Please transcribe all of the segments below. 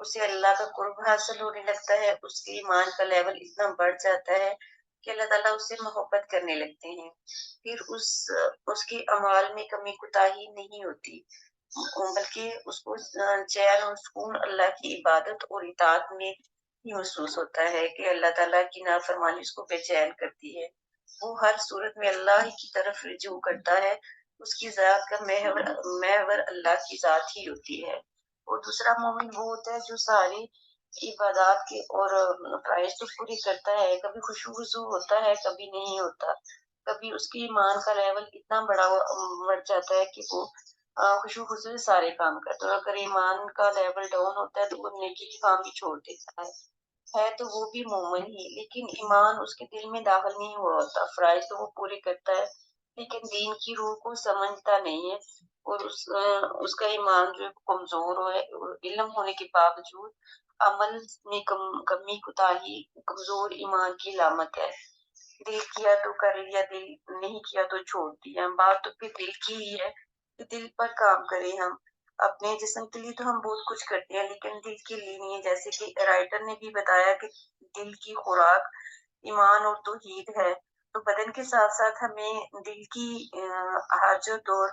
اسے اللہ کا قرب حاصل ہونے لگتا ہے، اس کے ایمان کا لیول اتنا بڑھ جاتا ہے کہ اللہ تعالیٰ اس سے محبت کرنے لگتے ہیں، پھر اس کے اعمال میں کمی کوتاہی نہیں ہوتی، بلکہ اس کو چین اور سکون اللہ کی عبادت اور اطاعت میں ہی محسوس ہوتا ہے کہ اللہ تعالیٰ کی نافرمانی اس کو بے چین کرتی ہے، وہ ہر صورت میں اللہ ہی کی طرف رجوع کرتا ہے، اس کی ذات کا محور اللہ کی ذات ہی ہوتی ہے۔ اور دوسرا مومن وہ ہوتا ہے جو ساری عبادات کے اور فرائض تو پوری کرتا ہے، کبھی خشوع خضوع ہوتا ہے کبھی نہیں ہوتا، کبھی اس کی ایمان کا لیول اتنا بڑھ جاتا ہے کہ وہ خشوع خضوع سے سارے کام کرتا ہے، اور اگر ایمان کا لیول ڈاؤن ہوتا ہے تو وہ نیکی کے کام بھی چھوڑ دیتا ہے تو وہ بھی مومن ہی، لیکن ایمان اس کے دل میں داخل نہیں ہوا ہوتا، فرائض تو وہ پورے کرتا ہے لیکن دین کی روح کو سمجھتا نہیں ہے، اور اس کا ایمان جو ہے کمزور ہے، علم ہونے کے باوجود عمل میں کمی کوتاہی کمزور ایمان کی علامت ہے، دل کیا تو کر لیا، دل نہیں کیا تو چھوڑ دیا، بات تو پھر دل کی ہی ہے، تو دل پر کام کریں ہم، اپنے جسم کے لیے تو ہم بہت کچھ کرتے ہیں لیکن دل کے لیے نہیں ہے، جیسے کہ رائٹر نے بھی بتایا کہ دل کی خوراک ایمان اور توحید ہے، تو بدن کے ساتھ ساتھ ہمیں دل کی حاجت اور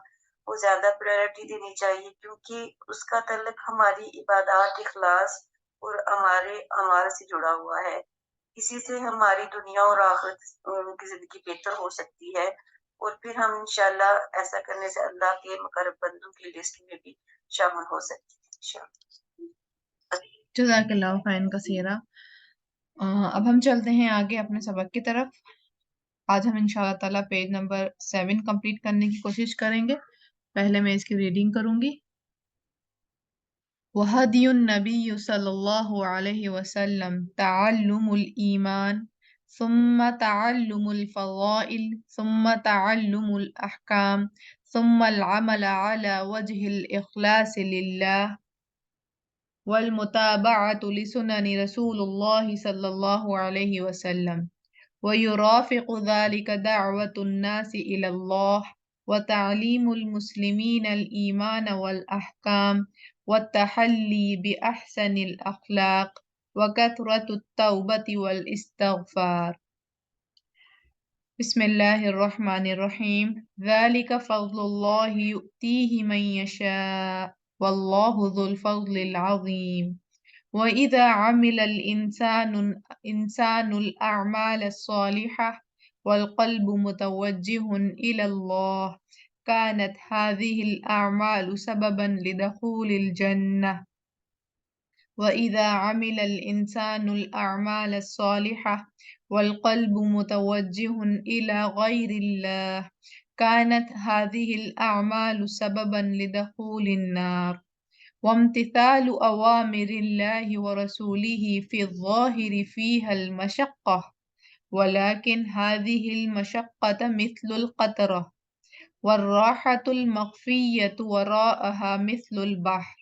وہ زیادہ پرائرٹی دینی چاہیے، کیونکہ اس کا تعلق ہماری عبادات، اخلاص اور ہمارے سے جڑا ہوا ہے، اسی سے ہماری دنیا اور آخرت کی زندگی بہتر ہو سکتی ہے، اور پھر ہم انشاءاللہ ایسا کرنے سے اللہ کے مقرب بندوں کی لسٹ میں بھی شامل ہو سکتے ہیں انشاءاللہ۔ جزاک اللہ خیر کثیرہ۔ اب ہم چلتے ہیں آگے اپنے سبق کی طرف۔ آج ہم انشاءاللہ تعالیٰ پیج نمبر 7 کمپلیٹ کرنے کی کوشش کریں گے۔ پہلے میں اس کی ریڈنگ کروں گی۔ وَهَدْيُ النَّبِيُّ صلی اللہ علیہ وسلم تعلم الایمان ثم تعلم الفضائل ثم تعلم الاحکام ثم العمل على وجه الاخلاص للہ والمتابعة لسنن رسول الله صلى الله عليه وسلم، ويرافق ذلك دعوة الناس إلى الله، وتعليم المسلمين الإيمان والأحكام، والتحلي بأحسن الأخلاق، وكثرة التوبة والاستغفار۔ بسم الله الرحمن الرحيم۔ ذلك فضل الله يؤتيه من يشاء والله ذو الفضل العظيم۔ وإذا عمل الإنسان الأعمال الصالحة والقلب متوجه إلى الله كانت هذه الأعمال سببا لدخول الجنة، وإذا عمل الإنسان الأعمال الصالحة والقلب متوجه إلى غير الله كانت هذه الأعمال سببا لدخول النار، وامتثال أوامر الله ورسوله في الظاهر فيها المشقة، ولكن هذه المشقة مثل القطرة، والراحة المخفية وراءها مثل البحر،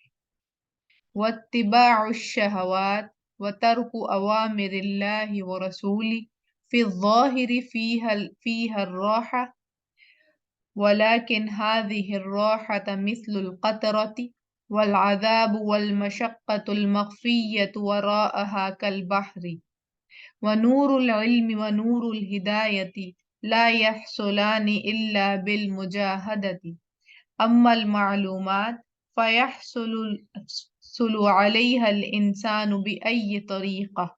واتباع الشهوات وترك أوامر الله ورسوله في الظاهر فيها الراحة، ولكن هذه الراحة مثل القطرة، والعذاب والمشقة المخفية وراءها كالبحر، ونور العلم ونور الهداية لا يحصلان إلا بالمجاهدة، أما المعلومات فيحصل عليها الإنسان بأي طريقة،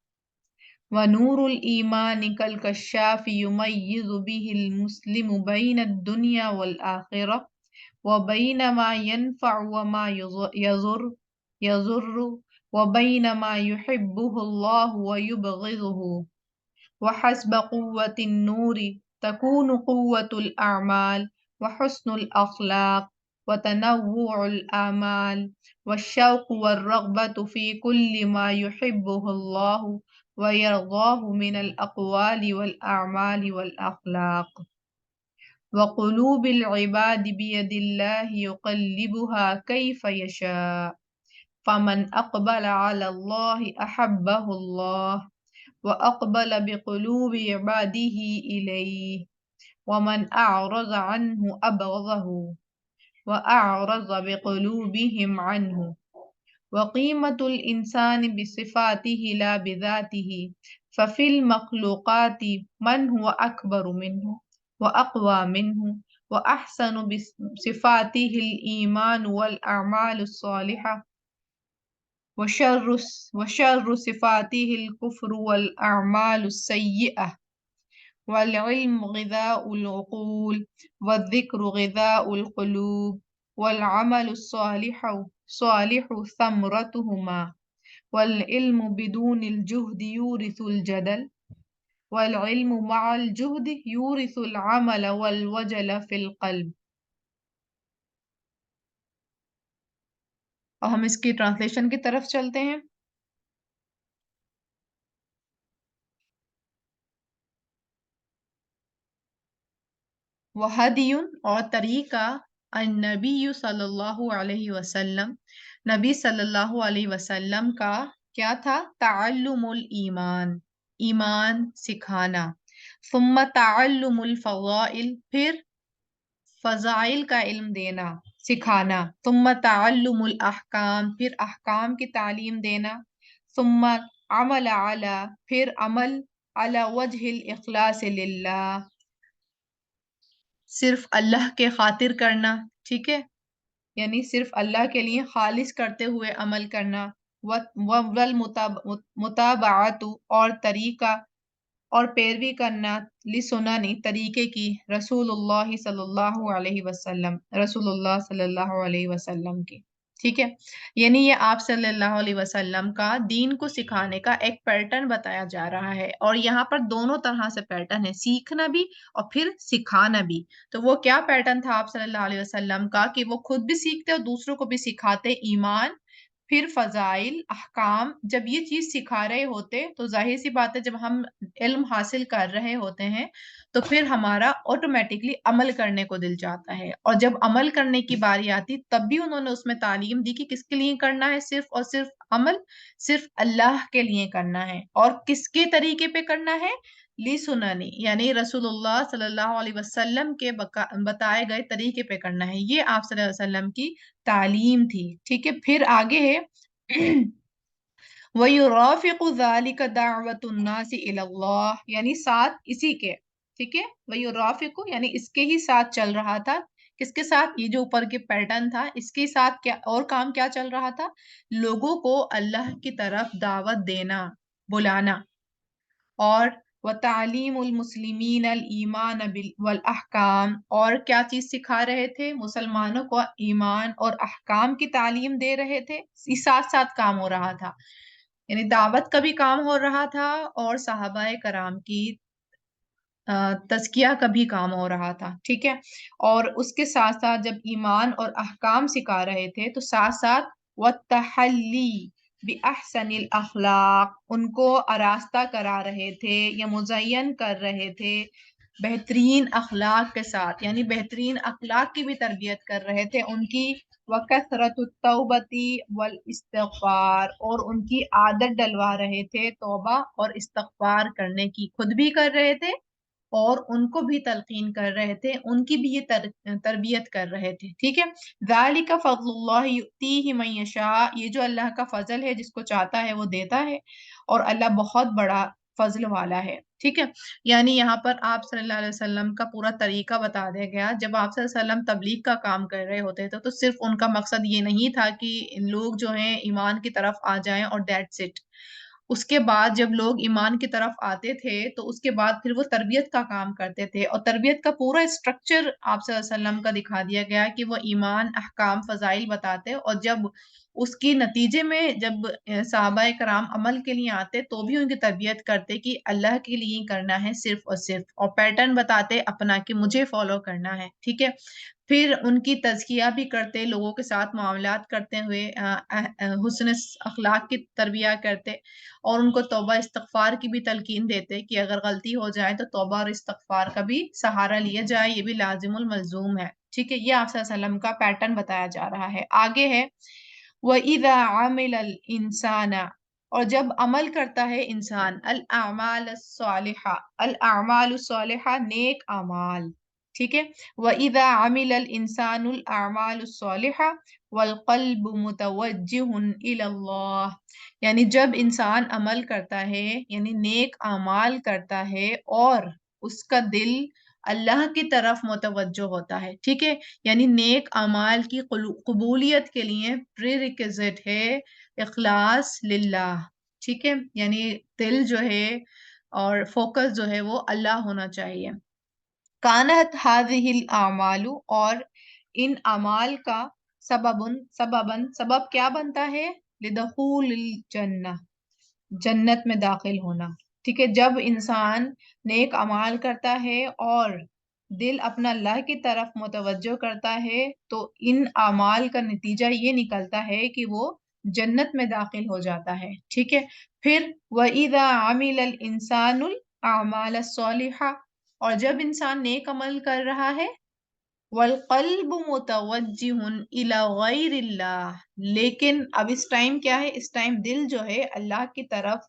ونور الإيمان كالكشاف يميز به المسلم بين الدنيا والآخرة، وبين ما ينفع وما يضر، وبين ما يحبه الله ويبغضه، وحسب قوة النور تكون قوة الأعمال وحسن الأخلاق وتنوع الآمال والشوق والرغبة في كل ما يحبه الله ويرضاه من الأقوال والأعمال والأخلاق، وقلوب العباد بيد الله يقلبها كيف يشاء، فمن أقبل على الله أحبه الله وأقبل بقلوب عباده إليه، ومن أعرض عنه أبغضه وأعرض بقلوبهم عنه، وقيمة الإنسان بصفاته لا بذاته ففي المخلوقات من هو أكبر منه وأقوى منه وأحسن بصفاته الإيمان والأعمال الصالحة وشر صفاته الكفر والأعمال السيئة والعلم غذاء العقول والذكر غذاء القلوب والعمل صالح ثمرتهما والعلم بدون الجهد يورث الجدل والعلم مع الجهد يورث العمل والوجل في القلب. اور ہم اس کی ٹرانسلیشن کی طرف چلتے ہیں. وہدی اور طریقہ النبی صلی اللہ علیہ وسلم نبی صلی اللہ علیہ وسلم کا کیا تھا؟ تعلم الایمان ایمان سکھانا، ثم تعلم الفضائل پھر فضائل کا علم دینا سکھانا، ثم تعلم الاحکام پھر احکام کی تعلیم دینا، ثم عمل علی پھر عمل علی وجہ الاخلاص للہ صرف اللہ کے خاطر کرنا، ٹھیک ہے، یعنی صرف اللہ کے لیے خالص کرتے ہوئے عمل کرنا، متابعت اور طریقہ اور پیروی کرنا لسنن طریقے کی رسول اللہ صلی اللہ علیہ وسلم رسول اللہ صلی اللہ علیہ وسلم کی، ٹھیک ہے، یعنی یہ آپ صلی اللہ علیہ وسلم کا دین کو سکھانے کا ایک پیٹرن بتایا جا رہا ہے، اور یہاں پر دونوں طرح سے پیٹرن ہے، سیکھنا بھی اور پھر سکھانا بھی. تو وہ کیا پیٹرن تھا آپ صلی اللہ علیہ وسلم کا کہ وہ خود بھی سیکھتے اور دوسروں کو بھی سکھاتے، ایمان پھر فضائل احکام. جب یہ چیز سکھا رہے ہوتے تو ظاہر سی بات ہے جب ہم علم حاصل کر رہے ہوتے ہیں تو پھر ہمارا آٹومیٹکلی عمل کرنے کو دل چاہتا ہے، اور جب عمل کرنے کی باری آتی تب بھی انہوں نے اس میں تعلیم دی کہ کس کے لیے کرنا ہے، صرف اور صرف عمل صرف اللہ کے لیے کرنا ہے، اور کس کے طریقے پہ کرنا ہے، لی سننی یعنی رسول اللہ صلی اللہ علیہ وسلم کے بتائے گئے طریقے پہ کرنا ہے. یہ آپ صلی اللہ علیہ وسلم کی تعلیم تھی، ٹھیک ہے. پھر آگے ہے وَيُرَافِقُ ذَلِكَ دَعْوَةُ النَّاسِ إِلَى اللَّهِ یعنی ساتھ اسی کے، ٹھیک ہے، وَيُرَافِقُ یعنی اس کے ہی ساتھ چل رہا تھا. کس کے ساتھ؟ یہ جو اوپر کے پیٹرن تھا اس کے ساتھ کیا اور کام کیا چل رہا تھا؟ لوگوں کو اللہ کی طرف دعوت دینا، بلانا، اور وَتَعْلِيمُ الْمُسْلِمِينَ الْإِيمَانَ وَالْأَحْكَامِ اور کیا چیز سکھا رہے تھے؟ مسلمانوں کو ایمان اور احکام کی تعلیم دے رہے تھے. ساتھ ساتھ کام ہو رہا تھا، یعنی دعوت کا بھی کام ہو رہا تھا اور صحابہ کرام کی تزکیہ کا بھی کام ہو رہا تھا، ٹھیک ہے. اور اس کے ساتھ ساتھ جب ایمان اور احکام سکھا رہے تھے تو ساتھ ساتھ وَالتَّحَلِّي بِأَحْسَنِ الْأَخْلَاقِ ان کو آراستہ کرا رہے تھے یا مزین کر رہے تھے بہترین اخلاق کے ساتھ، یعنی بہترین اخلاق کی بھی تربیت کر رہے تھے ان کی. وَكَثْرَةُ التَّوْبَةِ وَالْإِسْتِغْفَارِ اور ان کی عادت ڈلوا رہے تھے توبہ اور استغفار کرنے کی، خود بھی کر رہے تھے اور ان کو بھی تلقین کر رہے تھے، ان کی بھی یہ تربیت کر رہے تھے، ٹھیک ہے. ذَلِكَ فَضْلُ اللَّهِ يُؤْتِيهِ مَن يَشَاءُ یہ جو اللہ کا فضل ہے جس کو چاہتا ہے وہ دیتا ہے، اور اللہ بہت بڑا فضل والا ہے، ٹھیک ہے. یعنی یہاں پر آپ صلی اللہ علیہ وسلم کا پورا طریقہ بتا دیا گیا. جب آپ صلی اللہ علیہ وسلم تبلیغ کا کام کر رہے ہوتے تھے تو صرف ان کا مقصد یہ نہیں تھا کہ لوگ جو ہیں ایمان کی طرف آ جائیں اور دیٹس اٹ. اس کے بعد جب لوگ ایمان کی طرف آتے تھے تو اس کے بعد پھر وہ تربیت کا کام کرتے تھے، اور تربیت کا پورا اسٹرکچر آپ صلی اللہ علیہ وسلم کا دکھا دیا گیا کہ وہ ایمان احکام فضائل بتاتے، اور جب اس کی نتیجے میں جب صحابہ کرام عمل کے لیے آتے تو بھی ان کی تربیت کرتے کہ اللہ کے لیے کرنا ہے صرف اور صرف، اور پیٹرن بتاتے اپنا کہ مجھے فالو کرنا ہے، ٹھیک ہے. پھر ان کی تزکیہ بھی کرتے، لوگوں کے ساتھ معاملات کرتے ہوئے حسن اخلاق کی تربیت کرتے، اور ان کو توبہ استغفار کی بھی تلقین دیتے کہ اگر غلطی ہو جائے تو توبہ اور استغفار کا بھی سہارا لیا جائے، یہ بھی لازم الملزوم ہے، ٹھیک ہے. یہ آپ صلی اللہ علیہ وسلم کا پیٹرن بتایا جا رہا ہے. آگے ہے وَإِذَا عَمِلَ الْإِنسَانَ اور جب عمل کرتا ہے انسان الْأَعْمَالَ الصَّالِحَةَ الْأَعْمَالُ الصَّالِحَةَ نیک اعمال، ٹھیک ہے. وَإِذَا عَمِلَ الْإِنسَانُ الْأَعْمَالُ الصَّالِحَةَ والقلب متوجہ الی اللہ، یعنی جب انسان عمل کرتا ہے، یعنی نیک اعمال کرتا ہے اور اس کا دل اللہ کی طرف متوجہ ہوتا ہے، ٹھیک ہے، یعنی نیک اعمال کی قبولیت کے لیے پری ریکوزٹ ہے اخلاص للہ، ٹھیک ہے، یعنی دل جو ہے اور فوکس جو ہے وہ اللہ ہونا چاہیے۔ کانت هذه الاعمال، اور ان اعمال کا سبب کیا بنتا ہے؟ لدخول الجنہ، جنت میں داخل ہونا، ٹھیک ہے، جب انسان نیک اعمال کرتا ہے اور دل اپنا اللہ کی طرف متوجہ کرتا ہے تو ان اعمال کا نتیجہ یہ نکلتا ہے کہ وہ جنت میں داخل ہو جاتا ہے، ٹھیک ہے۔ پھر وَإِذَا عَمِلَ الْإِنسَانُ الْأَعْمَالَ الصَّالِحَةَ، اور جب انسان نیک عمل کر رہا ہے، والقلب متوجہ الی غیر اللہ، لیکن اب اس ٹائم کیا ہے، اس ٹائم دل جو ہے اللہ کی طرف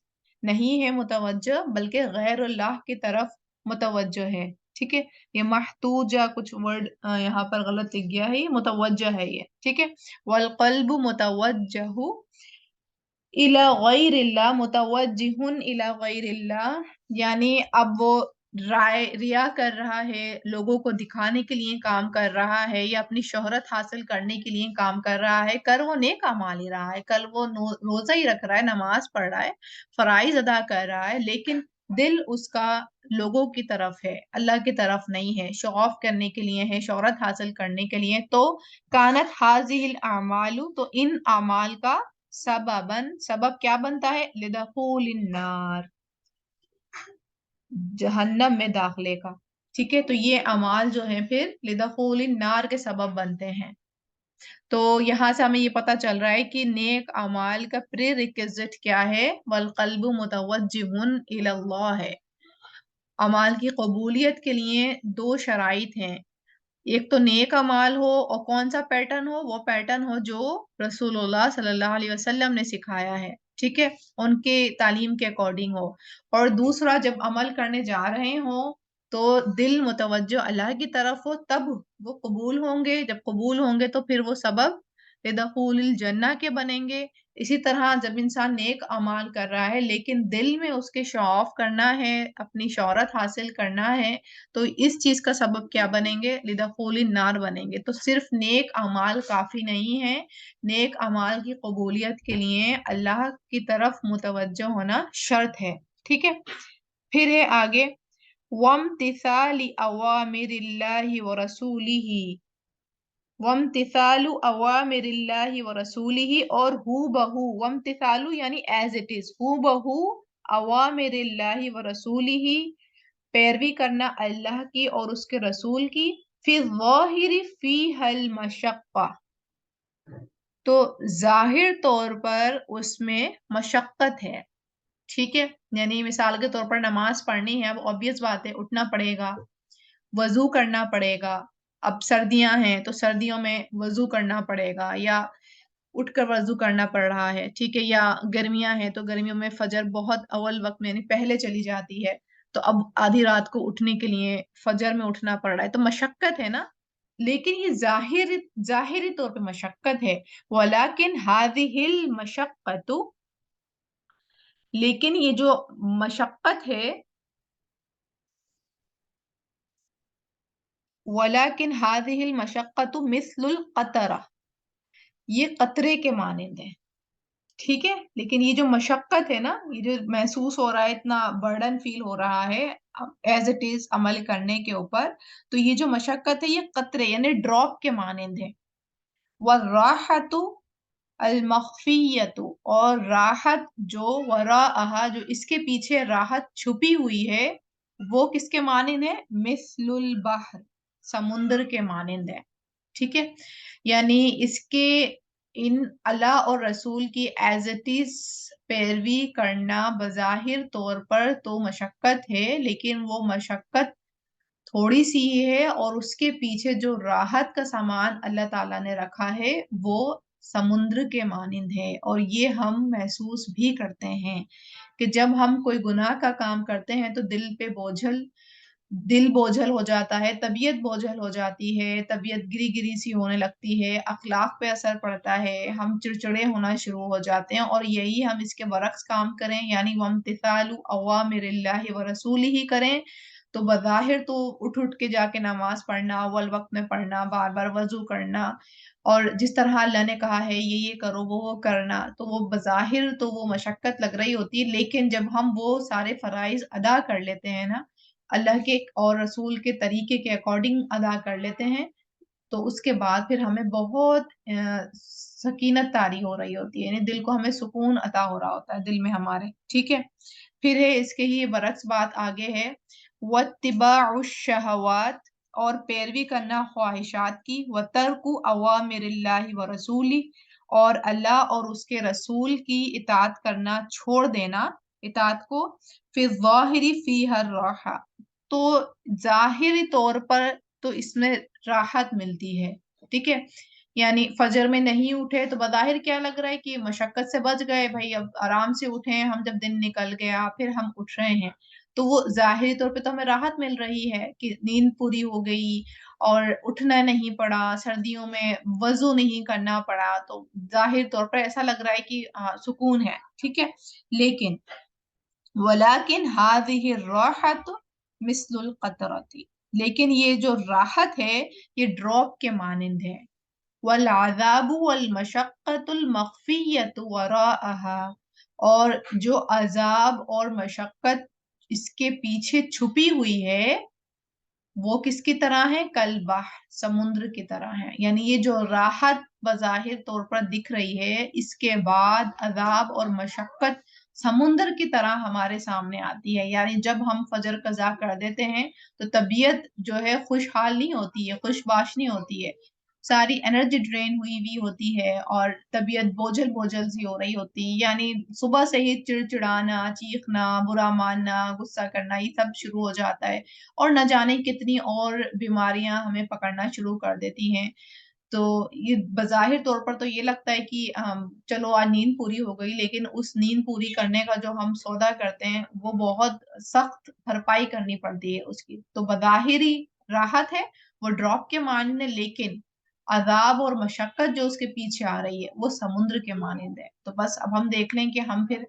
نہیں ہے متوجہ بلکہ غیر اللہ کی طرف متوجہ ہے، ٹھیک ہے، یہ محتوجہ کچھ ورڈ یہاں پر غلط لکھ گیا ہے، یہ متوجہ ہے یہ، ٹھیک ہے، والقلب متوجہ الی غیر اللہ، متوجہ الی غیر اللہ، یعنی اب وہ ریا کر رہا ہے، لوگوں کو دکھانے کے لیے کام کر رہا ہے یا اپنی شہرت حاصل کرنے کے لیے کام کر رہا ہے، کر وہ نیک اعمال ہی رہا ہے، کل وہ روزہ ہی رکھ رہا ہے، نماز پڑھ رہا ہے، فرائض ادا کر رہا ہے، لیکن دل اس کا لوگوں کی طرف ہے، اللہ کی طرف نہیں ہے، شو آف کرنے کے لیے ہے، شہرت حاصل کرنے کے لیے، تو کانت حاذہ الاعمال، تو ان اعمال کا سبب کیا بنتا ہے؟ لدخول النار، جہنم میں داخلے کا، ٹھیک ہے، تو یہ اعمال جو ہیں پھر لدخول النار کے سبب بنتے ہیں۔ تو یہاں سے ہمیں یہ پتا چل رہا ہے کہ نیک اعمال کا پری ریکوزٹ کیا ہے؟ والقلب متوجہ الی اللہ ہے۔ اعمال کی قبولیت کے لیے دو شرائط ہیں، ایک تو نیک اعمال ہو، اور کون سا پیٹرن ہو؟ وہ پیٹرن ہو جو رسول اللہ صلی اللہ علیہ وسلم نے سکھایا ہے، ٹھیک ہے، ان کے تعلیم کے اکارڈنگ ہو، اور دوسرا جب عمل کرنے جا رہے ہوں تو دل متوجہ اللہ کی طرف ہو، تب وہ قبول ہوں گے، جب قبول ہوں گے تو پھر وہ سبب لدخول الجنہ کے بنیں گے۔ اسی طرح جب انسان نیک اعمال کر رہا ہے لیکن دل میں اس کے شو آف کرنا ہے، اپنی شہرت حاصل کرنا ہے، تو اس چیز کا سبب کیا بنیں گے؟ لدخول النار بنیں گے۔ تو صرف نیک اعمال کافی نہیں ہے، نیک اعمال کی قبولیت کے لیے اللہ کی طرف متوجہ ہونا شرط ہے، ٹھیک ہے۔ پھر ہے آگے وامتثال اوامر اللہ ورسولہ، وامتثال اوامر اللہ ورسولہ، اور ہو بہو، وامتثال یعنی ایز اٹ از، ہو بہو اوامر اللہ ورسولہ، پیروی کرنا اللہ کی اور اس کے رسول کی، فی الظاہر فیہ المشقہ، تو ظاہر طور پر اس میں مشقت ہے، ٹھیک ہے، یعنی مثال کے طور پر نماز پڑھنی ہے، اب obvious بات ہے اٹھنا پڑے گا، وضو کرنا پڑے گا، اب سردیاں ہیں تو سردیوں میں وضو کرنا پڑے گا یا اٹھ کر وضو کرنا پڑ رہا ہے، ٹھیک ہے، یا گرمیاں ہیں تو گرمیوں میں فجر بہت اول وقت میں یعنی پہلے چلی جاتی ہے، تو اب آدھی رات کو اٹھنے کے لیے فجر میں اٹھنا پڑ رہا ہے، تو مشقت ہے نا، لیکن یہ ظاہری طور پہ مشقت ہے، ولیکن هذه المشقت، لیکن یہ جو مشقت ہے، ولیکن هذه المشقت مثل القطرہ، یہ قطرے کے مانند ہے، ٹھیک ہے، لیکن یہ جو مشقت ہے نا، یہ جو محسوس ہو رہا ہے، اتنا برڈن فیل ہو رہا ہے ایز اٹ از عمل کرنے کے اوپر، تو یہ جو مشقت ہے یہ قطرے یعنی ڈراپ کے مانند ہے۔ والراحت المخفیت، اور راحت جو وراءہا، جو اس کے پیچھے راحت چھپی ہوئی ہے، وہ کس کے مانند ہے؟ مثل البحر، سمندر کے مانند ہے، ٹھیک ہے، یعنی اس کے ان اللہ اور رسول کی ایز اٹ از پیروی کرنا بظاہر طور پر تو مشقت ہے، لیکن وہ مشقت تھوڑی سی ہی ہے، اور اس کے پیچھے جو راحت کا سامان اللہ تعالیٰ نے رکھا ہے وہ سمندر کے مانند ہے، اور یہ ہم محسوس بھی کرتے ہیں کہ جب ہم کوئی گناہ کا کام کرتے ہیں تو دل پہ بوجھل دل بوجھل ہو جاتا ہے، طبیعت بوجھل ہو جاتی ہے، طبیعت گری گری سی ہونے لگتی ہے، اخلاق پہ اثر پڑتا ہے، ہم چڑچڑے ہونا شروع ہو جاتے ہیں، اور یہی ہم اس کے برعکس کام کریں یعنی وامتثال اوامر اللہ ورسولہ ہی کریں تو بظاہر تو اٹھ اٹھ کے جا کے نماز پڑھنا، اول وقت میں پڑھنا، بار بار وضو کرنا، اور جس طرح اللہ نے کہا ہے یہ کرو وہ کرنا، تو وہ بظاہر تو وہ مشقت لگ رہی ہوتی ہے، لیکن جب ہم وہ سارے فرائض ادا کر لیتے ہیں نا، اللہ کے اور رسول کے طریقے کے اکارڈنگ ادا کر لیتے ہیں، تو اس کے بعد پھر ہمیں بہت سکینت طاری ہو رہی ہوتی ہے، یعنی دل کو ہمیں سکون عطا ہو رہا ہوتا ہے دل میں ہمارے، ٹھیک ہے۔ پھر ہے اس کے ہی برعکس بات آگے ہے واتباع الشہوات، اور پیروی کرنا خواہشات کی، وترک اوامر اللہ ورسولہ، اور اللہ اور اس کے رسول کی اطاعت کرنا چھوڑ دینا، اطاعت کو، فی الظاہر فیہا الراحہ، تو ظاہری طور پر تو اس میں راحت ملتی ہے، ٹھیک ہے، یعنی فجر میں نہیں اٹھے تو بظاہر کیا لگ رہا ہے کہ مشقت سے بچ گئے بھائی، اب آرام سے اٹھیں، ہم جب دن نکل گیا پھر ہم اٹھ رہے ہیں، تو وہ ظاہری طور پہ تو ہمیں راحت مل رہی ہے کہ نیند پوری ہو گئی اور اٹھنا نہیں پڑا، سردیوں میں وضو نہیں کرنا پڑا، تو ظاہر طور پر ایسا لگ رہا ہے کہ سکون ہے، ٹھیک ہے، لیکن ولیکن هذه الراحت مثل القطرۃ، لیکن یہ جو راحت ہے یہ ڈراپ کے مانند ہے، والعذاب والمشقت المخفیۃ وراءها، اور جو عذاب اور مشقت اس کے پیچھے چھپی ہوئی ہے وہ کس کی طرح ہے؟ کالبحر، سمندر کی طرح ہے، یعنی یہ جو راحت بظاہر طور پر دکھ رہی ہے اس کے بعد عذاب اور مشقت سمندر کی طرح ہمارے سامنے آتی ہے، یعنی جب ہم فجر قضا کر دیتے ہیں تو طبیعت جو ہے خوشحال نہیں ہوتی ہے، خوش باش نہیں ہوتی ہے، ساری انرجی ڈرین ہوئی ہوئی ہوتی ہے اور طبیعت بوجھل بوجھل سی ہو رہی ہوتی ہے، یعنی صبح سے ہی چڑچڑانا، چیخنا، برا ماننا، غصہ کرنا، یہ سب شروع ہو جاتا ہے، اور نہ جانے کتنی اور بیماریاں ہمیں پکڑنا شروع کر دیتی ہیں، تو یہ بظاہر طور پر تو یہ لگتا ہے کہ چلو آج نیند پوری ہو گئی، لیکن اس نیند پوری کرنے کا جو ہم سودا کرتے ہیں وہ بہت سخت بھرپائی کرنی پڑتی ہے اس کی، تو بظاہری راحت ہے وہ ڈراپ کے معنی، لیکن عذاب اور مشقت جو اس کے پیچھے آ رہی ہے وہ سمندر کے مانند ہے، تو بس اب ہم دیکھ لیں کہ ہم پھر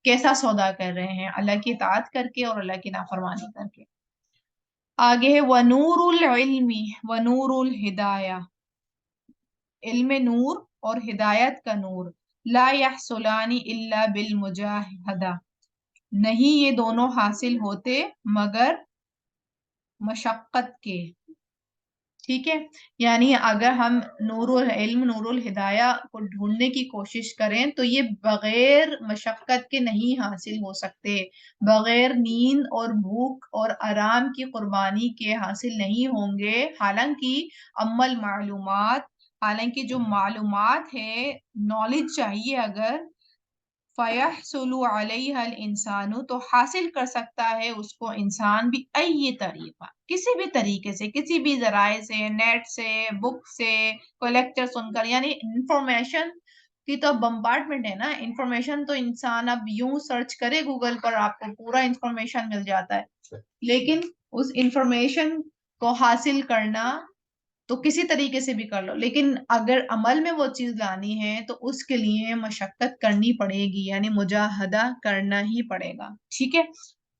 کیسا سودا کر رہے ہیں، اللہ کی اطاعت کر کے اور اللہ کی نافرمانی کر کے۔ آگے ہے ونور العلم ونور الہدایہ، علم نور اور ہدایت کا نور، لا یحصلان الا بالمجاہدہ، نہیں یہ دونوں حاصل ہوتے مگر مشقت کے، ٹھیک ہے، یعنی اگر ہم نور العلم نور الہدایہ کو ڈھونڈنے کی کوشش کریں تو یہ بغیر مشقت کے نہیں حاصل ہو سکتے، بغیر نیند اور بھوک اور آرام کی قربانی کے حاصل نہیں ہوں گے، حالانکہ عمل معلومات، حالانکہ جو معلومات ہے، نالج چاہیے اگر، فَيَحْصُلُ عَلَيْهَا الْإِنسَانُ، تو حاصل کر سکتا ہے اس کو انسان بھی ای طریقہ، کسی بھی طریقے سے، کسی بھی ذرائع سے، نیٹ سے، بک سے، کوئی لیکچر سن کر، یعنی انفارمیشن کی تو بمبارڈمنٹ ہے نا، انفارمیشن تو انسان اب یوں سرچ کرے گوگل پر آپ کو پورا انفارمیشن مل جاتا ہے، لیکن اس انفارمیشن کو حاصل کرنا تو کسی طریقے سے بھی کر لو، لیکن اگر عمل میں وہ چیز لانی ہے تو اس کے لیے مشقت کرنی پڑے گی، یعنی مجاہدہ کرنا ہی پڑے گا، ٹھیک ہے،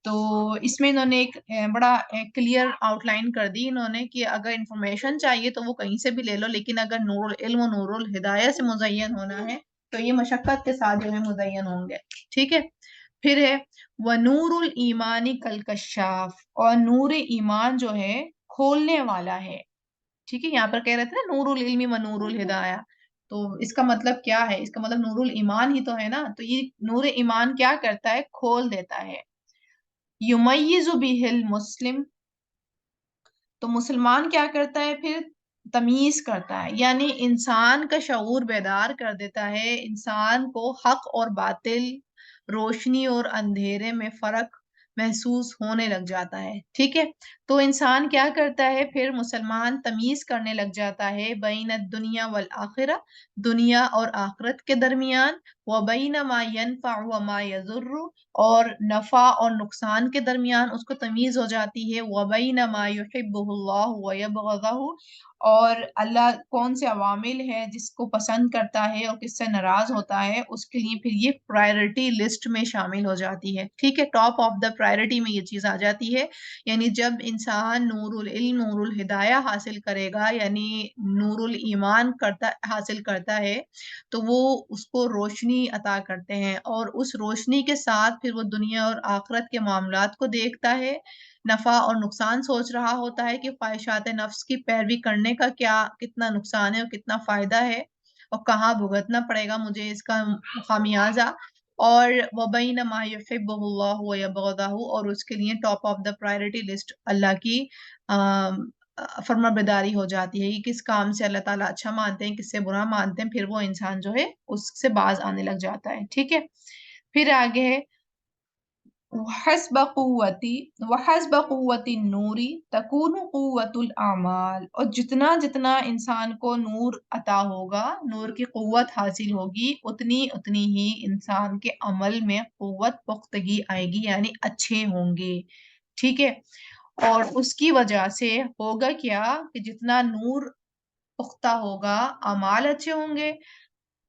تو اس میں انہوں نے ایک بڑا کلیئر آؤٹ لائن کر دی انہوں نے کہ اگر انفارمیشن چاہیے تو وہ کہیں سے بھی لے لو، لیکن اگر نور العلم و نور الہدایہ سے مزین ہونا ہے تو یہ مشقت کے ساتھ جو ہے مزین ہوں گے، ٹھیک ہے۔ پھر ہے وَنُورُ الْإِيمَانِ كَالْكَشَّافِ، اور نور ایمان جو ہے کھولنے والا ہے، ٹھیک ہے، یہاں پر کہہ رہے تھے نا نور العلم و نور الہدایہ، تو اس کا مطلب کیا ہے؟ اس کا مطلب نور الایمان ہی تو ہے نا، تو یہ نور ایمان کیا کرتا ہے؟ کھول دیتا ہے، یمیز بہ المسلم، تو مسلمان کیا کرتا ہے پھر؟ تمیز کرتا ہے، یعنی انسان کا شعور بیدار کر دیتا ہے، انسان کو حق اور باطل، روشنی اور اندھیرے میں فرق محسوس ہونے لگ جاتا ہے، ٹھیک ہے، تو انسان کیا کرتا ہے پھر مسلمان تمیز کرنے لگ جاتا ہے بین الدنیا والآخرہ، دنیا اور آخرت کے درمیان، وبین ما ینفع وما یضر، اور نفع اور نقصان کے درمیان اس کو تمیز ہو جاتی ہے، وبین ما یحبہ اللہ ویبغضہ، اور اللہ کون سے عوامل ہے جس کو پسند کرتا ہے اور کس سے ناراض ہوتا ہے، اس کے لیے پھر یہ پرائرٹی لسٹ میں شامل ہو جاتی ہے، ٹھیک ہے، ٹاپ آف دا پرائرٹی میں یہ چیز آ جاتی ہے۔ یعنی جب انسان نور العلم، نور الہدایہ حاصل کرے گا، یعنی نور الایمان حاصل کرتا ہے، تو وہ اس کو روشنی عطا کرتے ہیں، اور اس روشنی کے ساتھ پھر وہ دنیا اور آخرت کے معاملات کو دیکھتا ہے، نفع اور نقصان سوچ رہا ہوتا ہے کہ خواہشات نفس کی پیروی کرنے کا کتنا نقصان ہے اور کتنا فائدہ ہے، اور کہاں بھگتنا پڑے گا مجھے اس کا خامیازہ، اور وَبَيْنَ مَا يُحِبُّهُ اللَّهُ وَيَبْغَضَهُ، اور اس کے لیے top of the priority list Allah کی فرما برداری ہو جاتی ہے کہ کس کام سے اللہ تعالیٰ اچھا مانتے ہیں، کس سے برا مانتے ہیں، پھر وہ انسان جو ہے اس سے باز آنے لگ جاتا ہے، ٹھیک ہے۔ پھر آگے ہے وحسب قوت النوری تکون قوت الاعمال، اور جتنا جتنا انسان کو نور عطا ہوگا، نور کی قوت حاصل ہوگی، اتنی اتنی ہی انسان کے عمل میں قوت پختگی آئے گی، یعنی اچھے ہوں گے، ٹھیک ہے۔ اور اس کی وجہ سے ہوگا کیا کہ جتنا نور پختہ ہوگا، اعمال اچھے ہوں گے،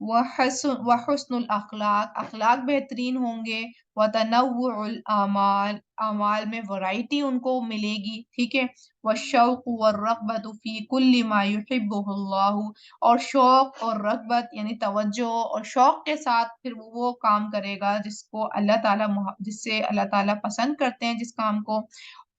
وحسن الاخلاق، اخلاق بہترین ہوں گے، وتنوع الاعمال، اعمال میں ورائٹی ان کو ملے گی، ٹھیک ہے، والشوق والرغبۃ فی کل ما یحبہ اللہ، اور شوق اور رغبت یعنی توجہ اور شوق کے ساتھ پھر وہ کام کرے گا جس کو اللہ تعالیٰ جس سے اللہ تعالیٰ پسند کرتے ہیں، جس کام کو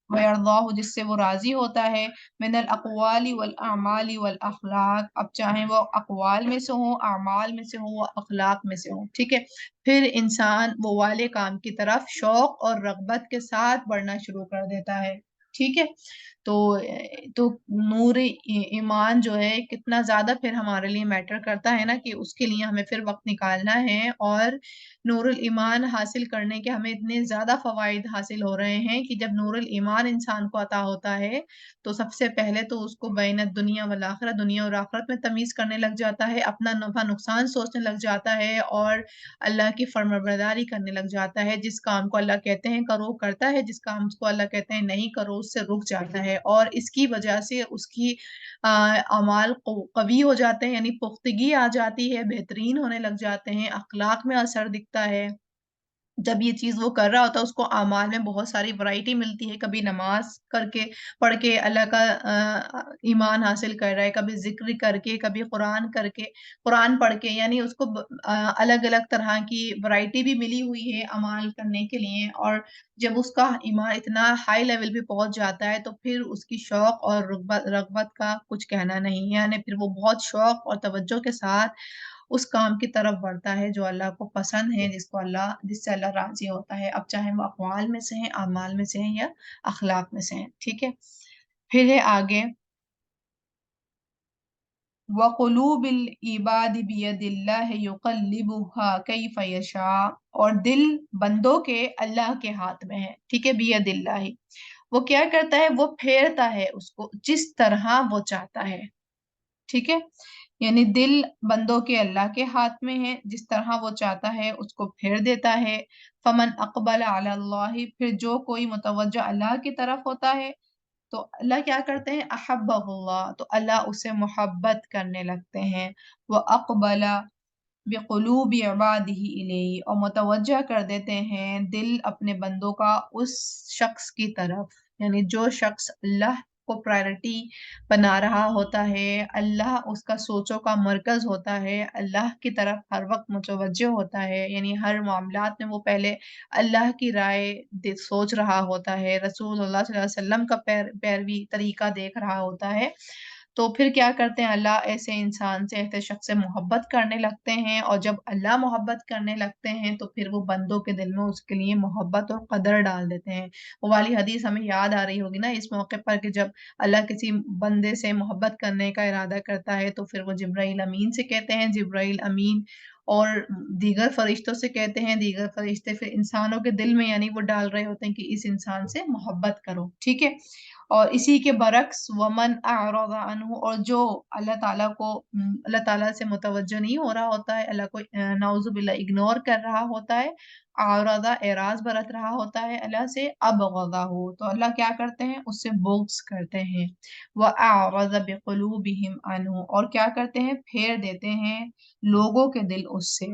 وَيَرْضَاهُ، جس سے وہ راضی ہوتا ہے، من الاقوال والاعمال والاخلاق، اب چاہیں وہ اقوال میں سے ہوں، اعمال میں سے ہوں، وہ اخلاق میں سے ہوں، ٹھیک ہے۔ پھر انسان وہ والے کام کی طرف شوق اور رغبت کے ساتھ بڑھنا شروع کر دیتا ہے، ٹھیک ہے۔ تو تو نور ایمان جو ہے کتنا زیادہ پھر ہمارے لیے میٹر کرتا ہے نا، کہ اس کے لیے ہمیں پھر وقت نکالنا ہے، اور نور الایمان حاصل کرنے کے ہمیں اتنے زیادہ فوائد حاصل ہو رہے ہیں کہ جب نور الایمان انسان کو عطا ہوتا ہے تو سب سے پہلے تو اس کو بین الدنیا والآخرہ، دنیا اور آخرت میں تمیز کرنے لگ جاتا ہے، اپنا نفع نقصان سوچنے لگ جاتا ہے، اور اللہ کی فرمانبرداری کرنے لگ جاتا ہے، جس کام کو اللہ کہتے ہیں کرو کرتا ہے، جس کام کو اللہ کہتے ہیں نہیں کرو اس سے رک جاتا ہے، اور اس کی وجہ سے اس کی اعمال قوی ہو جاتے ہیں، یعنی پختگی آ جاتی ہے، بہترین ہونے لگ جاتے ہیں، اخلاق میں اثر دکھتا ہے۔ جب یہ چیز وہ کر رہا ہوتا ہے اس کو اعمال میں بہت ساری ورائٹی ملتی ہے، کبھی نماز کر کے پڑھ کے اللہ کا ایمان حاصل کر رہا ہے، کبھی ذکر کر کے، کبھی قرآن کر کے، قرآن پڑھ کے، یعنی اس کو الگ الگ طرح کی ورائٹی بھی ملی ہوئی ہے اعمال کرنے کے لیے، اور جب اس کا ایمان اتنا ہائی لیول پہ پہنچ جاتا ہے تو پھر اس کی شوق اور رغبت کا کچھ کہنا نہیں ہے، یعنی پھر وہ بہت شوق اور توجہ کے ساتھ اس کام کی طرف بڑھتا ہے جو اللہ کو پسند ہے، جس سے اللہ راضی ہوتا ہے، اب چاہے وہ اقوال میں سے ہیں، اعمال میں سے ہیں، یا اخلاق میں سے ہیں، ٹھیک ہے۔ پھر ہے آگے وَقُلُوبِ الْعِبَادِ بِيَدِ اللَّهِ يُقَلِّبُهَا كَيْفَ يَشَاءُ، اور دل بندوں کے اللہ کے ہاتھ میں ہے، ٹھیک ہے، بِيَدِ اللَّهِ، وہ کیا کرتا ہے، وہ پھیرتا ہے اس کو جس طرح وہ چاہتا ہے، ٹھیک ہے، یعنی دل بندوں کے اللہ کے ہاتھ میں ہے، جس طرح وہ چاہتا ہے اس کو پھیر دیتا ہے۔ فمن اقبل علی اللہ، پھر جو کوئی متوجہ اللہ کی طرف ہوتا ہے تو اللہ کیا کرتے ہیں، احبہ اللہ، تو اللہ اسے محبت کرنے لگتے ہیں، وہ اقبل بقلوب عبادہ الیہ، اور متوجہ کر دیتے ہیں دل اپنے بندوں کا اس شخص کی طرف، یعنی جو شخص اللہ کو پرائرٹی بنا رہا ہوتا ہے، اللہ اس کا سوچوں کا مرکز ہوتا ہے، اللہ کی طرف ہر وقت متوجہ ہوتا ہے، یعنی ہر معاملات میں وہ پہلے اللہ کی رائے سوچ رہا ہوتا ہے، رسول اللہ صلی اللہ علیہ وسلم کا پیروی طریقہ دیکھ رہا ہوتا ہے، تو پھر کیا کرتے ہیں، اللہ ایسے انسان سے، ایسے شخص سے محبت کرنے لگتے ہیں، اور جب اللہ محبت کرنے لگتے ہیں تو پھر وہ بندوں کے دل میں اس کے لیے محبت اور قدر ڈال دیتے ہیں۔ وہ والی حدیث ہمیں یاد آ رہی ہوگی نا اس موقع پر، کہ جب اللہ کسی بندے سے محبت کرنے کا ارادہ کرتا ہے تو پھر وہ جبرائیل امین سے کہتے ہیں، جبرائیل امین اور دیگر فرشتوں سے کہتے ہیں، دیگر فرشتے پھر انسانوں کے دل میں یعنی وہ ڈال رہے ہوتے ہیں کہ اس انسان سے محبت کرو، ٹھیک ہے۔ اور اسی کے برعکس ومن اعرض عنہ، اور جو اللہ تعالیٰ کو اللہ تعالیٰ سے متوجہ نہیں ہو رہا ہوتا ہے، اللہ کو نعوذ باللہ اگنور کر رہا ہوتا ہے، اعرض اعراض برت رہا ہوتا ہے اللہ سے، ابغضہ، تو اللہ کیا کرتے ہیں، اس سے بغض کرتے ہیں، واعرض بقلوبہم عنہ، اور کیا کرتے ہیں، پھیر دیتے ہیں لوگوں کے دل اس سے،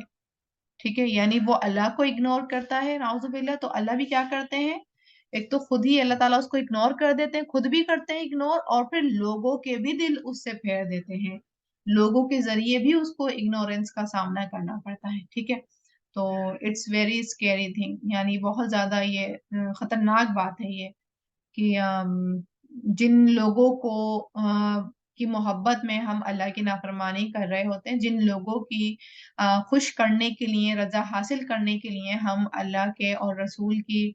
ٹھیک ہے، یعنی وہ اللہ کو اگنور کرتا ہے نعوذ باللہ، تو اللہ بھی کیا کرتے ہیں، ایک تو خود ہی اللہ تعالیٰ اس کو اگنور کر دیتے ہیں، خود بھی کرتے ہیں اگنور، اور پھر لوگوں کے بھی دل اس سے پھیر دیتے ہیں، لوگوں کے ذریعے بھی اس کو اگنورینس کا سامنا کرنا پڑتا ہے، ٹھیک ہے، تو اٹس ویری اسکیری تھنگ، یعنی بہت زیادہ یہ خطرناک بات ہے یہ، کہ جن لوگوں کو کی محبت میں ہم اللہ کی نافرمانی کر رہے ہوتے ہیں، جن لوگوں کی خوش کرنے کے لیے، رضا حاصل کرنے کے لیے ہم اللہ کے اور رسول کی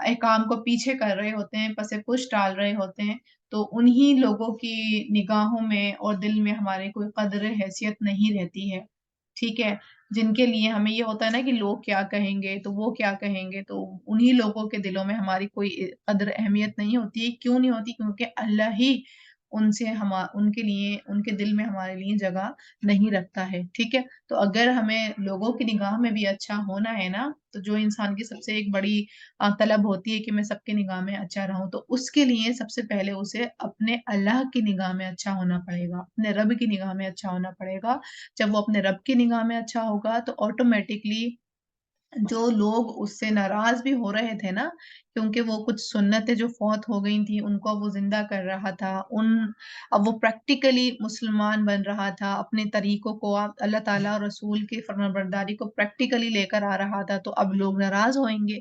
احکام کو پیچھے کر رہے ہوتے ہیں، پس پش ڈال رہے ہوتے ہیں، تو انہی لوگوں کی نگاہوں میں اور دل میں ہماری کوئی قدر حیثیت نہیں رہتی ہے، ٹھیک ہے، جن کے لیے ہمیں یہ ہوتا ہے نا کہ لوگ کیا کہیں گے، تو وہ کیا کہیں گے، تو انہی لوگوں کے دلوں میں ہماری کوئی قدر اہمیت نہیں ہوتی، کیوں نہیں ہوتی، کیونکہ اللہ ہی ان سے ان کے لیے، ان کے دل میں ہمارے لیے جگہ نہیں رکھتا ہے، ٹھیک ہے، تو اگر ہمیں لوگوں کی نگاہ میں بھی اچھا ہونا ہے نا، تو جو انسان کی سب سے ایک بڑی طلب ہوتی ہے کہ میں سب کی نگاہ میں اچھا رہوں، تو اس کے لیے سب سے پہلے اسے اپنے اللہ کی نگاہ میں اچھا ہونا پڑے گا، اپنے رب کی نگاہ میں اچھا ہونا پڑے گا، جب وہ اپنے رب کی نگاہ میں اچھا ہوگا تو آٹومیٹکلی جو لوگ اس سے ناراض بھی ہو رہے تھے نا، کیونکہ وہ کچھ سنتیں جو فوت ہو گئی تھیں ان کو وہ زندہ کر رہا تھا، اب وہ پریکٹیکلی مسلمان بن رہا تھا، اپنے طریقوں کو اللہ تعالیٰ اور رسول کی فرمانبرداری کو پریکٹیکلی لے کر آ رہا تھا، تو اب لوگ ناراض ہوئیں گے،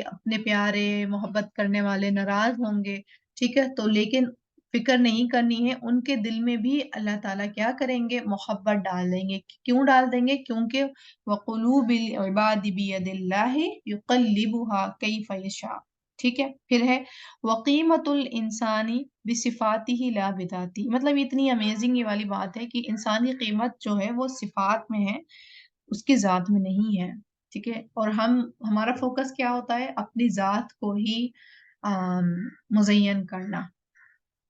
اپنے پیارے محبت کرنے والے ناراض ہوں گے، ٹھیک ہے، تو لیکن فکر نہیں کرنی ہے، ان کے دل میں بھی اللہ تعالیٰ کیا کریں گے، محبت ڈال دیں گے، کیوں ڈال دیں گے، کیونکہ وَقُلُوبِ الْعِبَادِ بِيَدِ اللَّهِ يُقَلِّبُهَا كَيْفَ يَشَاءُ، ٹھیک ہے، پھر ہے وَقِيمَةُ الْإِنسَانِ بِصِفَاتِهِ لَا بِذَاتِهِ، مطلب اتنی امیزنگ یہ والی بات ہے کہ انسان کی قیمت جو ہے وہ صفات میں ہے، اس کی ذات میں نہیں ہے، ٹھیک ہے، اور ہمارا فوکس کیا ہوتا ہے، اپنی ذات کو ہی مزین کرنا،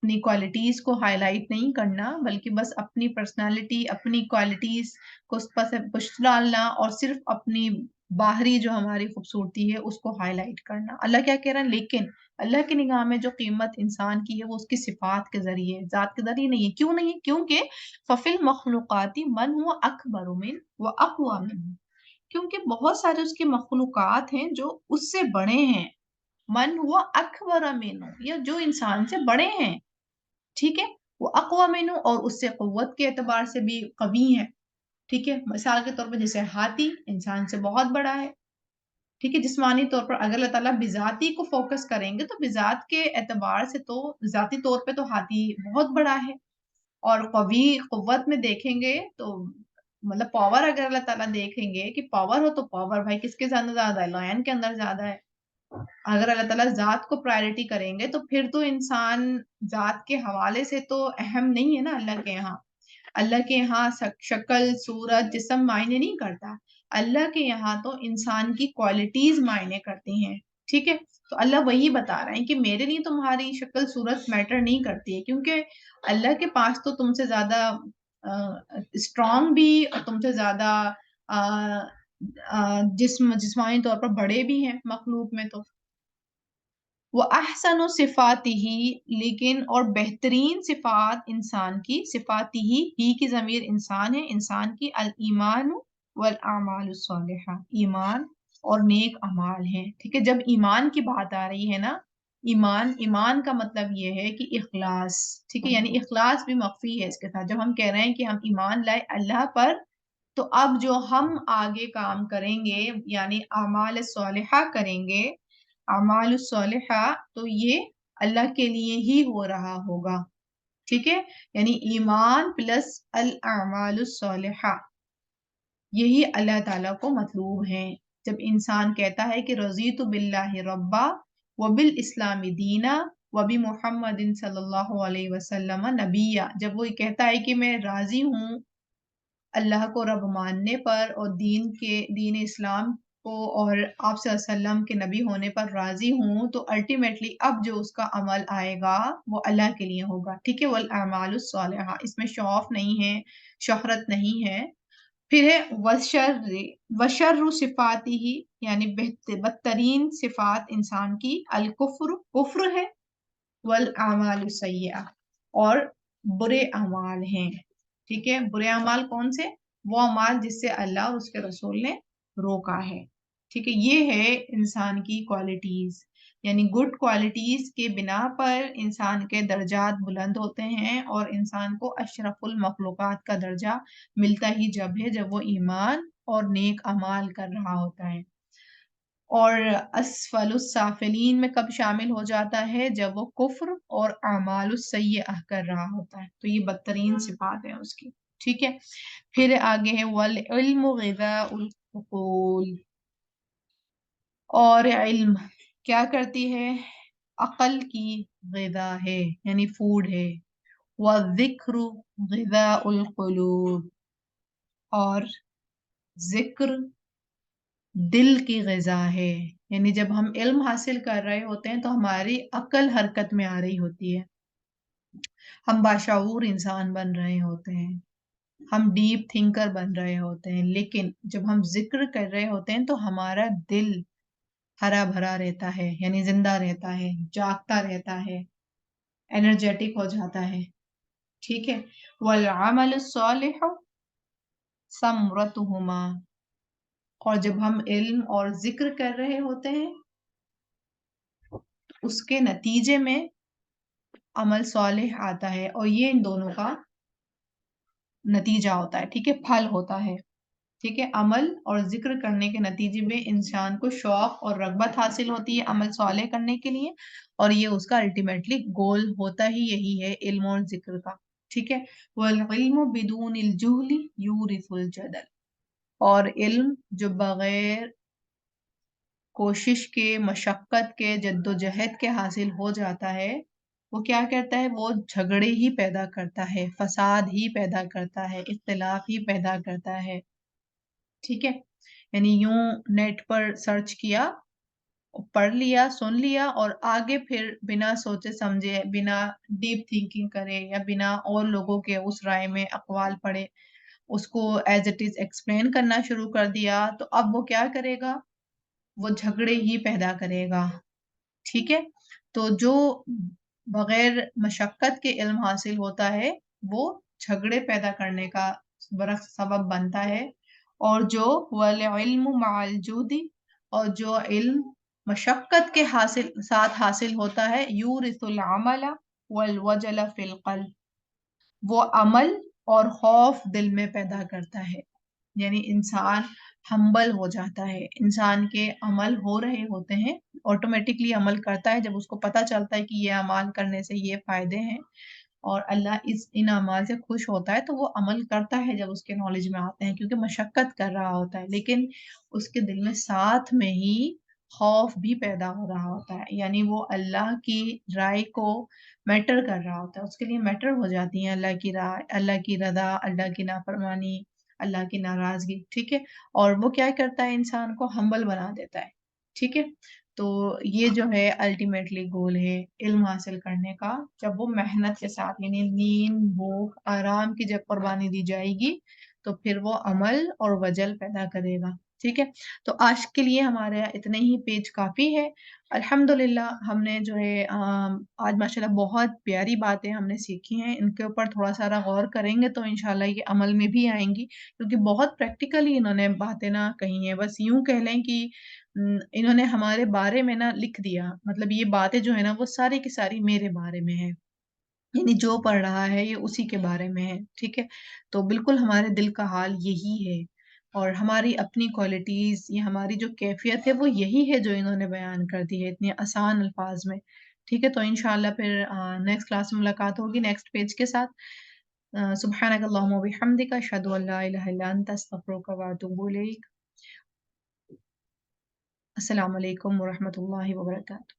اپنی کوالٹیز کو ہائی لائٹ نہیں کرنا، بلکہ بس اپنی پرسنالٹی، اپنی کوالٹیز کو پشت ڈالنا، اور صرف اپنی باہری جو ہماری خوبصورتی ہے اس کو ہائی لائٹ کرنا، اللہ کیا کہہ رہا ہے، لیکن اللہ کی نگاہ میں جو قیمت انسان کی ہے وہ اس کی صفات کے ذریعے، ذات کے ذریعے نہیں ہے، کیوں نہیں ہے، کیونکہ فَفِي الْمَخْلُوقَاتِ مَنْ هُوَ أَكْبَرُ مِنْهُ وَأَقْوَى مِنْهُ، کیونکہ بہت سارے اس کے مخلوقات ہیں جو اس سے بڑے ہیں، من ہوا اکبر منہ، یا جو انسان سے بڑے ہیں، ٹھیک ہے، وہ اقوی منہ، اور اس سے قوت کے اعتبار سے بھی قوی ہے، ٹھیک ہے، مثال کے طور پر جیسے ہاتھی انسان سے بہت بڑا ہے، ٹھیک ہے، جسمانی طور پر اگر اللہ تعالیٰ بذاتی کو فوکس کریں گے تو بذات کے اعتبار سے تو ذاتی طور پہ تو ہاتھی بہت بڑا ہے، اور قوی قوت میں دیکھیں گے تو مطلب پاور، اگر اللہ تعالیٰ دیکھیں گے کہ پاور ہو تو پاور بھائی کس کے اندر زیادہ ہے، لائن کے اندر زیادہ ہے، اگر اللہ تعالیٰ ذات کو پرائرٹی کریں گے تو پھر تو انسان ذات کے حوالے سے تو اہم نہیں ہے نا، اللہ کے یہاں، اللہ کے یہاں شکل، صورت، جسم معنی نہیں کرتا، اللہ کے یہاں تو انسان کی کوالٹیز معنی کرتی ہیں، ٹھیک ہے، تو اللہ وہی بتا رہے ہیں کہ میرے لیے تمہاری شکل صورت میٹر نہیں کرتی ہے، کیونکہ اللہ کے پاس تو تم سے زیادہ اسٹرانگ بھی، اور تم سے زیادہ جسمانی طور پر بڑے بھی ہیں مخلوق میں، تو وہ احسن و صفاتی ہی، لیکن اور بہترین صفات انسان کی، صفاتی ہی کی ضمیر انسان ہے، انسان کی الایمان والاعمال الصالحہ، ایمان اور نیک اعمال ہیں، ٹھیک ہے، جب ایمان کی بات آ رہی ہے نا، ایمان کا مطلب یہ ہے کہ اخلاص، ٹھیک ہے، یعنی اخلاص بھی مخفی ہے اس کے ساتھ، جب ہم کہہ رہے ہیں کہ ہم ایمان لائے اللہ پر، تو اب جو ہم آگے کام کریں گے یعنی اعمال صالحہ کریں گے، اعمال الصالحہ، تو یہ اللہ کے لیے ہی ہو رہا ہوگا، ٹھیک ہے، یعنی ایمان پلس الاعمال الصالحہ، یہی اللہ تعالیٰ کو مطلوب ہے، جب انسان کہتا ہے کہ رضیت باللہ ربا وبالاسلام دینا وبمحمد صلی اللہ علیہ وسلم نبیہ، جب وہ کہتا ہے کہ میں راضی ہوں اللہ کو رب ماننے پر اور دین اسلام کو اور آپ صلی اللہ علیہ وسلم کے نبی ہونے پر راضی ہوں تو الٹیمیٹلی اب جو اس کا عمل آئے گا وہ اللہ کے لیے ہوگا. ٹھیک ہے، والاعمال الصالحہ، اس میں شو آف نہیں ہے، شہرت نہیں ہے. پھر ہے وشر صفاتی ہی، یعنی بدترین صفات انسان کی الکفر، کفر ہے، والاعمال السیئہ، اور برے اعمال ہیں. ٹھیک ہے، برے اعمال کون سے؟ وہ اعمال جس سے اللہ اور اس کے رسول نے روکا ہے. ٹھیک ہے، یہ ہے انسان کی کوالٹیز. یعنی گڈ کوالٹیز کے بنا پر انسان کے درجات بلند ہوتے ہیں اور انسان کو اشرف المخلوقات کا درجہ ملتا ہی جب ہے جب وہ ایمان اور نیک اعمال کر رہا ہوتا ہے. اور اسفل السافلین میں کب شامل ہو جاتا ہے؟ جب وہ کفر اور اعمال السیئہ کر رہا ہوتا ہے. تو یہ بدترین صفات ہیں اس کی. ٹھیک ہے، پھر آگے ہے والعلم غذاء العقول، اور علم کیا کرتی ہے؟ عقل کی غذا ہے، یعنی فوڈ ہے. والذکر غذاء القلوب، اور ذکر دل کی غذا ہے. یعنی جب ہم علم حاصل کر رہے ہوتے ہیں تو ہماری عقل حرکت میں آ رہی ہوتی ہے، ہم باشعور انسان بن رہے ہوتے ہیں، ہم ڈیپ تھنکر بن رہے ہوتے ہیں. لیکن جب ہم ذکر کر رہے ہوتے ہیں تو ہمارا دل ہرا بھرا رہتا ہے، یعنی زندہ رہتا ہے، جاگتا رہتا ہے، انرجیٹک ہو جاتا ہے. ٹھیک ہے، والعمل الصالح ثمرتهما، اور جب ہم علم اور ذکر کر رہے ہوتے ہیں اس کے نتیجے میں عمل صالح آتا ہے، اور یہ ان دونوں کا نتیجہ ہوتا ہے. ٹھیک ہے، پھل ہوتا ہے. ٹھیک ہے، عمل اور ذکر کرنے کے نتیجے میں انسان کو شوق اور رغبت حاصل ہوتی ہے عمل صالح کرنے کے لیے، اور یہ اس کا الٹیمیٹلی گول ہوتا ہی یہی ہے، علم اور ذکر کا. ٹھیک ہے، والعلم بدون الجہل یورث الجدل، اور علم جو بغیر کوشش کے، مشقت کے، جد و جہد کے حاصل ہو جاتا ہے، وہ کیا کرتا ہے؟ وہ جھگڑے ہی پیدا کرتا ہے، فساد ہی پیدا کرتا ہے، اختلاف ہی پیدا کرتا ہے. ٹھیک ہے، یعنی یوں نیٹ پر سرچ کیا، پڑھ لیا، سن لیا، اور آگے پھر بنا سوچے سمجھے، بنا ڈیپ تھنکنگ کرے، یا بنا اور لوگوں کے اس رائے میں اقوال پڑھے اس کو ایز اٹ از ایکسپلین کرنا شروع کر دیا، تو اب وہ کیا کرے گا؟ وہ جھگڑے ہی پیدا کرے گا. ٹھیک ہے، تو جو بغیر مشقت کے علم حاصل ہوتا ہے وہ جھگڑے پیدا کرنے کا سبب بنتا ہے، اور جو والعلم مع الجود، اور جو علم مشقت کے ساتھ حاصل ہوتا ہے، یورث العمل والوجل فی القلب، وہ عمل اور خوف دل میں پیدا کرتا ہے. یعنی انسان ہمبل ہو جاتا ہے، انسان کے عمل ہو رہے ہوتے ہیں، آٹومیٹکلی عمل کرتا ہے جب اس کو پتہ چلتا ہے کہ یہ اعمال کرنے سے یہ فائدے ہیں اور اللہ ان اعمال سے خوش ہوتا ہے، تو وہ عمل کرتا ہے جب اس کے نالج میں آتے ہیں، کیونکہ مشقت کر رہا ہوتا ہے. لیکن اس کے دل میں ساتھ میں ہی خوف بھی پیدا ہو رہا ہوتا ہے، یعنی وہ اللہ کی رائے کو میٹر کر رہا ہوتا ہے، اس کے لیے میٹر ہو جاتی ہیں اللہ کی رائے، اللہ کی رضا، اللہ کی نافرمانی، اللہ کی ناراضگی. ٹھیک ہے، اور وہ کیا کرتا ہے؟ انسان کو ہمبل بنا دیتا ہے. ٹھیک ہے، تو یہ جو ہے الٹیمیٹلی گول ہے علم حاصل کرنے کا. جب وہ محنت کے ساتھ، یعنی نیند، بھوک، آرام کی جب قربانی دی جائے گی تو پھر وہ عمل اور وجل پیدا کرے گا. ٹھیک ہے، تو آج کے لیے ہمارے اتنے ہی پیج کافی ہے. الحمدللہ ہم نے جو ہے آج ماشاءاللہ بہت پیاری باتیں ہم نے سیکھی ہیں، ان کے اوپر تھوڑا سا غور کریں گے تو انشاءاللہ یہ عمل میں بھی آئیں گی، کیونکہ بہت پریکٹیکلی انہوں نے باتیں نہ کہی ہیں. بس یوں کہہ لیں کہ انہوں نے ہمارے بارے میں نہ لکھ دیا، مطلب یہ باتیں جو ہے نا وہ ساری کی ساری میرے بارے میں ہیں، یعنی جو پڑھ رہا ہے یہ اسی کے بارے میں ہے. ٹھیک ہے، تو بالکل ہمارے دل کا حال یہی ہے، اور ہماری اپنی کوالٹیز، یہ ہماری جو کیفیت ہے وہ یہی ہے جو انہوں نے بیان کر دی ہے اتنے آسان الفاظ میں. ٹھیک ہے، تو انشاءاللہ پھر نیکسٹ کلاس میں ملاقات ہوگی نیکسٹ پیج کے ساتھ. سبحانک اللہم و بحمدک، اشہد ان لا الہ الا انت، استغفرک و اتوب الیک. السلام علیکم ورحمۃ اللہ وبرکاتہ.